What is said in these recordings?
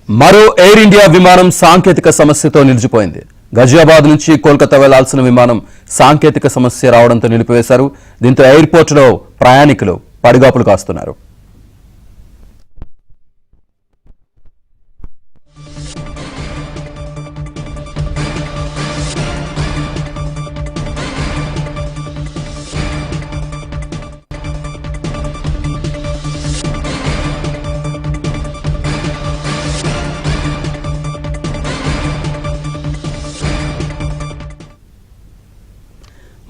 మరో air India విమానం సాంకేతిక సమస్యతో నిలిచిపోయింది. గజియాబాద్ నుంచి కోల్కతా వెళ్లాల్సిన విమానం సాంకేతిక సమస్య రావడంతో నిలిపివేశారు. దీంతో ఎయిర్పోర్టులో ప్రయాణికులు పడిగాపులు కాస్తున్నారు.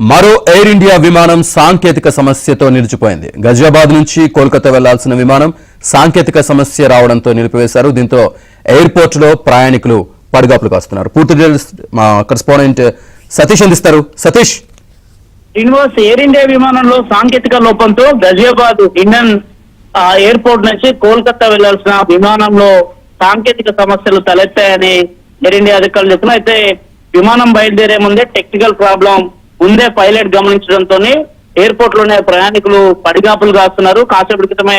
మరో ఎయిర్ ఇండియా విమానం సాంకేతిక సమస్యతో నిలిచిపోయింది. గజియాబాద్ నుంచి కోల్కతా వెళ్లాల్సిన విమానం సాంకేతిక సమస్య రావడంతో నిలిపివేశారు. దీంతో ఎయిర్పోర్టులో ప్రయాణికులు పడిగాపులు కాస్తున్నారు. పూర్తి డీటెయిల్స్ మా కరెస్పాండెంట్ సతీష్ అందిస్తారు. సతీష్, శ్రీనివాస్, ఎయిర్ ఇండియా విమానంలో సాంకేతిక లోపంతో గజియాబాద్ ఇండియన్ ఎయిర్పోర్ట్ నుంచి కోల్కతా వెళ్లాల్సిన విమానంలో సాంకేతిక సమస్యలు తలెత్తాయని ఎయిర్ ఇండియా అధికారులు చెప్తున్నారు. అయితే విమానం బయలుదేరే ముందే టెక్నికల్ ప్రాబ్లం ముందే పైలట్ గమనించడంతో ఎయిర్పోర్ట్ లోనే ప్రయాణికులు పడిగాపులు కాస్తున్నారు. కాసేపటి క్రితమే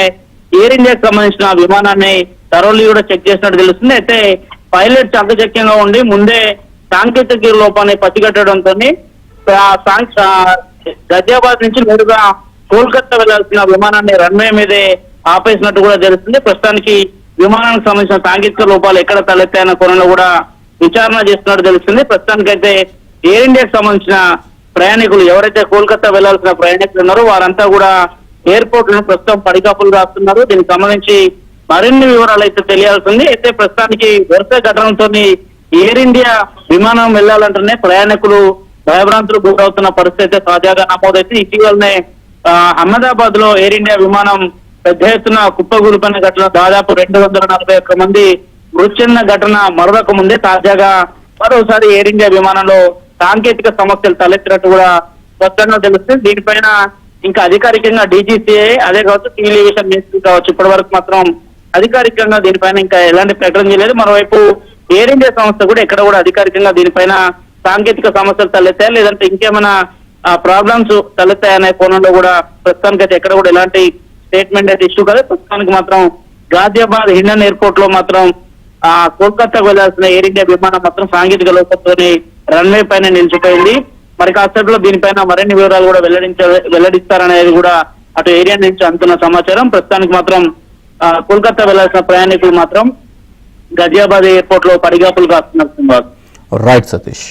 ఎయిర్ ఇండియాకి సంబంధించిన విమానాన్ని థరోలీ కూడా చెక్ చేసినట్టు తెలుస్తుంది. అయితే పైలట్ చాకచక్యంగా ఉండి ముందే సాంకేతిక లోపాన్ని పసిగట్టడంతో గజియాబాద్ నుంచి నేరుగా కోల్కతా వెళ్లాల్సిన విమానాన్ని రన్వే మీదే ఆపేసినట్టు కూడా తెలుస్తుంది. ప్రస్తుతానికి విమానానికి సంబంధించిన సాంకేతిక లోపాలు ఎక్కడ తలెత్తాయన్న కోణంలో కూడా విచారణ చేస్తున్నట్టు తెలుస్తుంది. ప్రస్తుతానికైతే ఎయిర్ ఇండియాకి సంబంధించిన ప్రయాణికులు ఎవరైతే కోల్కతా వెళ్లాల్సిన ప్రయాణికులు ఉన్నారో వారంతా కూడా ఎయిర్పోర్ట్ లో ప్రస్తుతం పడిగాపులు రాస్తున్నారు. దీనికి సంబంధించి మరిన్ని వివరాలు అయితే తెలియాల్సింది. అయితే ప్రస్తుతానికి వరుస ఘటనలతో ఎయిర్ ఇండియా విమానం వెళ్లాలంటేనే ప్రయాణికులు భయభ్రాంతులు గురవుతున్న పరిస్థితి తాజాగా నమోదైతే ఇటీవలనే అహ్మదాబాద్ లో ఎయిర్ ఇండియా విమానం పెద్ద ఎత్తున కుప్పగూలిపోయిన ఘటన దాదాపు 241 మంది మృతి చెందిన ఘటన మరొక ముందే తాజాగా మరోసారి ఎయిర్ ఇండియా విమానంలో సాంకేతిక సమస్యలు తలెత్తినట్టు కూడా స్పష్టంగా తెలుస్తుంది. దీనిపైన ఇంకా అధికారికంగా డీజీసీఐ అదే కావచ్చు సివిల్ ఏవియేషన్ మినిస్ట్రీ కావచ్చు ఇప్పటి వరకు మాత్రం అధికారికంగా దీనిపైన ఇంకా ఎలాంటి ప్రకటన చేయలేదు. మరోవైపు ఎయిర్ ఇండియా సంస్థ కూడా ఎక్కడ కూడా అధికారికంగా దీనిపైన సాంకేతిక సమస్యలు తలెత్తాయి లేదంటే ఇంకేమైనా ప్రాబ్లమ్స్ తలెత్తాయనే కోణంలో కూడా ప్రస్తుతానికి అయితే ఎక్కడ కూడా ఎలాంటి స్టేట్మెంట్ అయితే ఇష్యూ కాదు. ప్రస్తుతానికి మాత్రం గాజియాబాద్ ఇండియన్ ఎయిర్పోర్ట్ లో మాత్రం కోల్కతాకు వెళ్లాల్సిన ఎయిర్ ఇండియా విమానం మాత్రం సాంకేతిక లోపంతోనే రన్వే పైన నిలిచిపోయింది. మరి కాసేపట్లో దీనిపైన మరిన్ని వివరాలు కూడా వెల్లడిస్తారనేది కూడా అటు ఏరియా నుంచి అందుతున్న సమాచారం. ప్రస్తుతానికి మాత్రం కోల్కతా వెళ్లాల్సిన ప్రయాణికులు మాత్రం గజియాబాద్ ఎయిర్పోర్ట్ లో పడిగాపులు కాస్తున్నారు. రైట్ సతీష్.